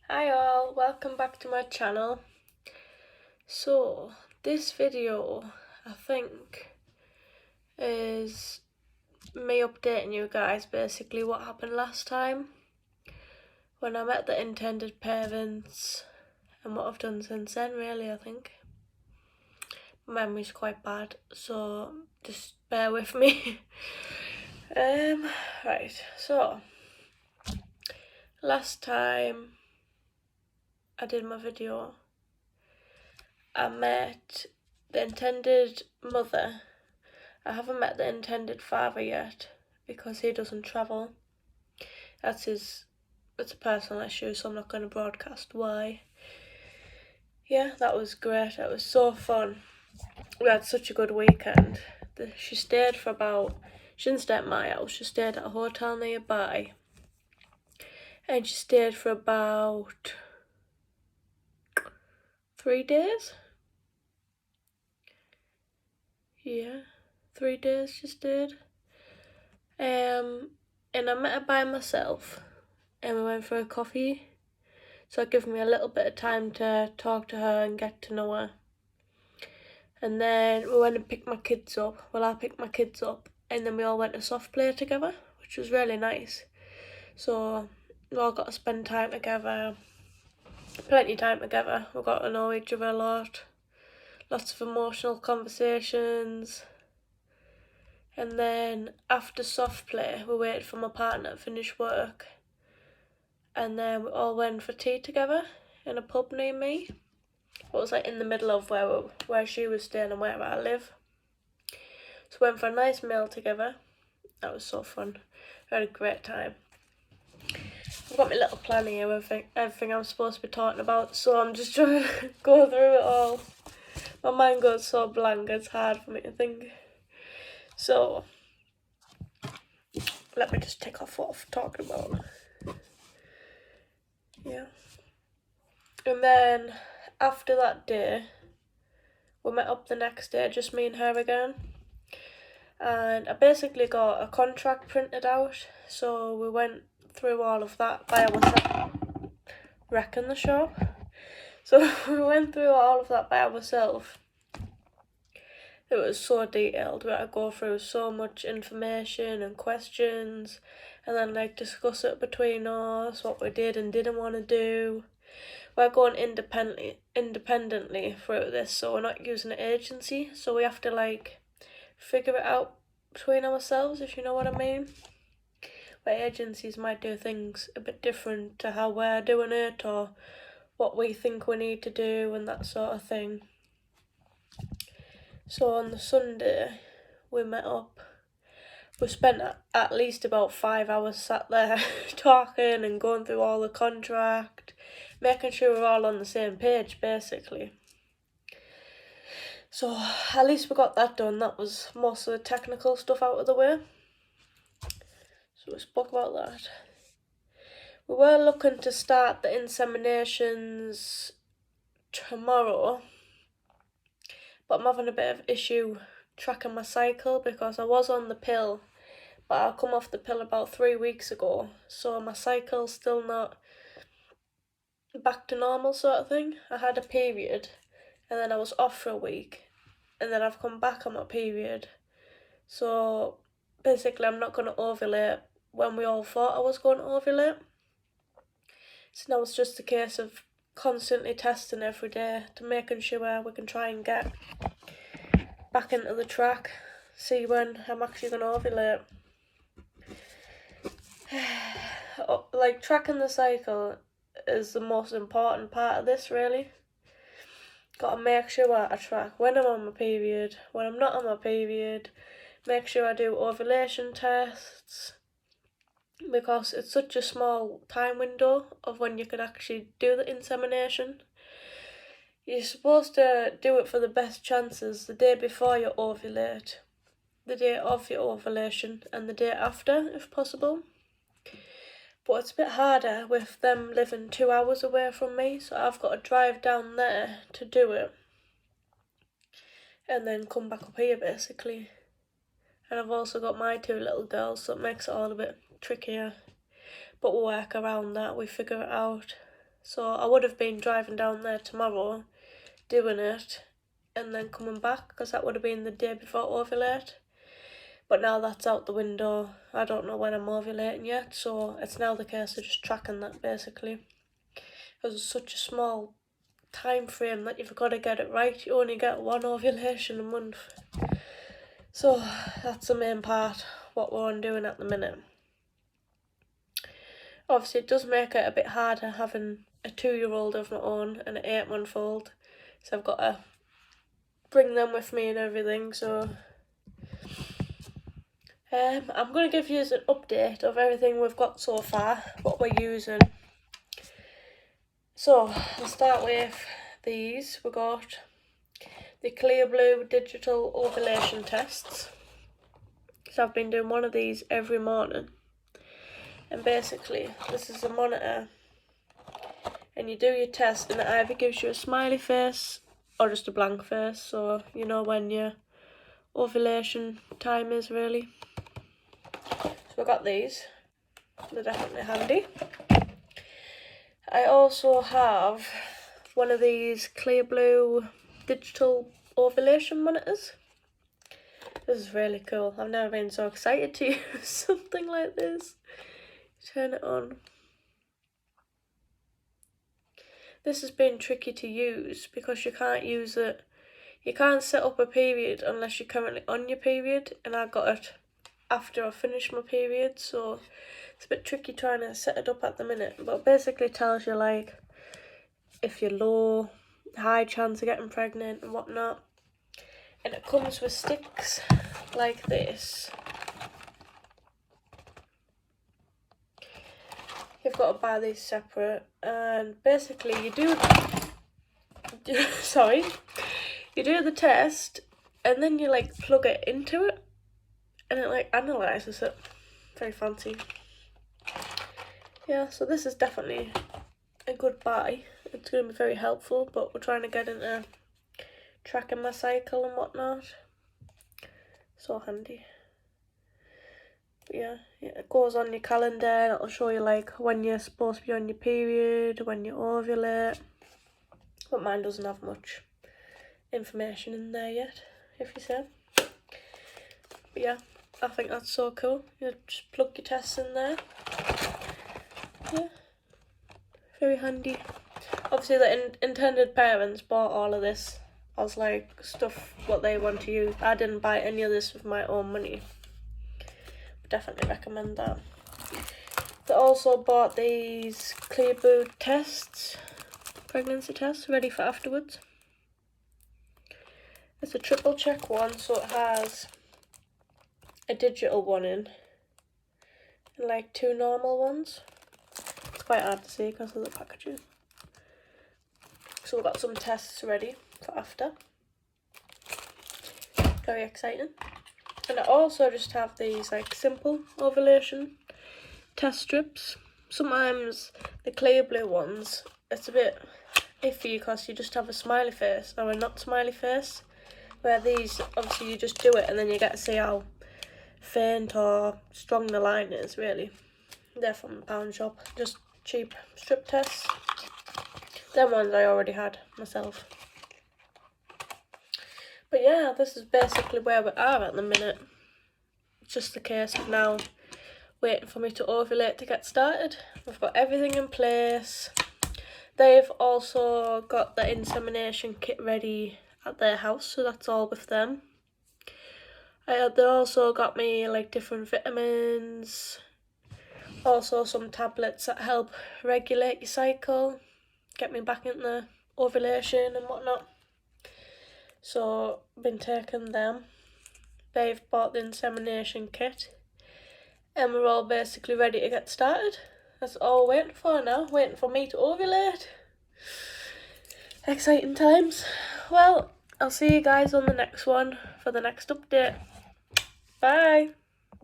Hi all, welcome back to my channel. So, this video, I think, is me updating you guys basically what happened last time when I met the intended parents and what I've done since then, really, I think. My memory's quite bad, so just bear with me. Right, so, last time I did my video, I met the intended mother. I haven't met the intended father yet because he doesn't travel. It's a personal issue, so I'm not going to broadcast why. Yeah, that was great. It was so fun. We had such a good weekend. She stayed for she didn't stay at my house, she stayed at a hotel nearby. And she stayed for about 3 days. Yeah, 3 days she stayed. And I met her by myself and we went for a coffee. So it gave me a little bit of time to talk to her and get to know her. And then we went and picked my kids up. Well, I picked my kids up and then we all went to soft play together, which was really nice. So we all got to spend time together, plenty of time together. We got to know each other a lot. Lots of emotional conversations. And then after soft play, we waited for my partner to finish work. And then we all went for tea together in a pub near me. It was like in the middle of where she was staying and where I live. So we went for a nice meal together. That was so fun. We had a great time. I've got my little plan here with everything I'm supposed to be talking about, so I'm just trying to go through it all. My mind goes so blank, it's hard for me to think. So, let me just tick off what I'm talking about. Yeah. And then, after that day, we met up the next day, just me and her again. And I basically got a contract printed out, so we went through all of that by ourselves. Wrecking the shop. So we went through all of that by ourselves. It was so detailed. We had to go through so much information and questions, and then like discuss it between us, what we did and didn't want to do. We're going independently through this, so we're not using an agency. So we have to like figure it out between ourselves, if you know what I mean. Where agencies might do things a bit different to how we're doing it, or what we think we need to do and that sort of thing. So on the Sunday we met up. We spent at least about 5 hours sat there talking and going through all the contract, making sure we're all on the same page basically. So at least we got that done. That was most of the technical stuff out of the way. So we spoke about that. We were looking to start the inseminations tomorrow, but I'm having a bit of issue tracking my cycle because I was on the pill, but I come off the pill about 3 weeks ago, so my cycle's still not back to normal sort of thing. I had a period and then I was off for a week and then I've come back on my period. So basically I'm not going to ovulate when we all thought I was going to ovulate. So now it's just a case of constantly testing every day to making sure we can try and get back into the track, see when I'm actually going to ovulate. Like tracking the cycle is the most important part of this really. Gotta make sure I track when I'm on my period, when I'm not on my period, make sure I do ovulation tests, because it's such a small time window of when you could actually do the insemination. You're supposed to do it for the best chances the day before you ovulate, the day of your ovulation, and the day after if possible. But it's a bit harder with them living 2 hours away from me, so I've got to drive down there to do it and then come back up here basically. And I've also got my 2 little girls, so it makes it all a bit trickier. But we'll work around that, we figure it out. So I would have been driving down there tomorrow, doing it, and then coming back, because that would have been the day before ovulate. But now that's out the window. I don't know when I'm ovulating yet, so it's now the case of just tracking that basically. Because it's such a small time frame that you've got to get it right. You only get one ovulation a month. So that's the main part, what we're on doing at the minute. Obviously it does make it a bit harder having a 2-year-old of my own and an 8-month-old. So I've got to bring them with me and everything, so I'm going to give you an update of everything we've got so far, what we're using. So I'll start with these. We got the Clearblue digital ovulation tests. So I've been doing one of these every morning. And basically, this is a monitor, and you do your test, and it either gives you a smiley face or just a blank face, so you know when your ovulation time is really. So I've got these, they're definitely handy. I also have one of these Clearblue digital ovulation monitors. This is really cool. I've never been so excited to use something like this. Turn it on. This has been tricky to use because you can't use it. You can't set up a period unless you're currently on your period, and I got it after I finished my period, so it's a bit tricky trying to set it up at the minute. But it basically tells you like if you're low, high chance of getting pregnant and whatnot. And it comes with sticks like this. You've got to buy these separate, and basically you do you do the test, and then you like plug it into it, and it like analyses it. Very fancy. Yeah, so this is definitely a good buy. It's going to be very helpful, but we're trying to get into tracking my cycle and whatnot. So handy. But yeah, it goes on your calendar, and it'll show you like when you're supposed to be on your period, when you ovulate. But mine doesn't have much information in there yet, if you say. But yeah, I think that's so cool. You just plug your tests in there. Yeah, very handy. Obviously the intended parents bought all of this as like stuff what they want to use. I didn't buy any of this with my own money. Definitely recommend that. They also bought these Clearblue tests, pregnancy tests, ready for afterwards. It's a triple check one, so it has a digital one in and like 2 normal ones. It's quite hard to see because of the packaging. So we've got some tests ready for after. Very exciting. And I also just have these like simple ovulation test strips. Sometimes the Clearblue ones, it's a bit iffy because you just have a smiley face or a not smiley face. Where these, obviously you just do it and then you get to see how faint or strong the line is really. They're from the pound shop, just cheap strip tests. Them ones I already had myself. But yeah, this is basically where we are at the minute. It's just a case of now waiting for me to ovulate to get started. We've got everything in place. They've also got the insemination kit ready at their house, so that's all with them. They also got me like different vitamins, also some tablets that help regulate your cycle, get me back into ovulation and whatnot. So been taking them. They've bought the insemination kit, and we're all basically ready to get started. That's all we're waiting for now, waiting for me to ovulate. Exciting times. Well, I'll see you guys on the next one for the next update. Bye.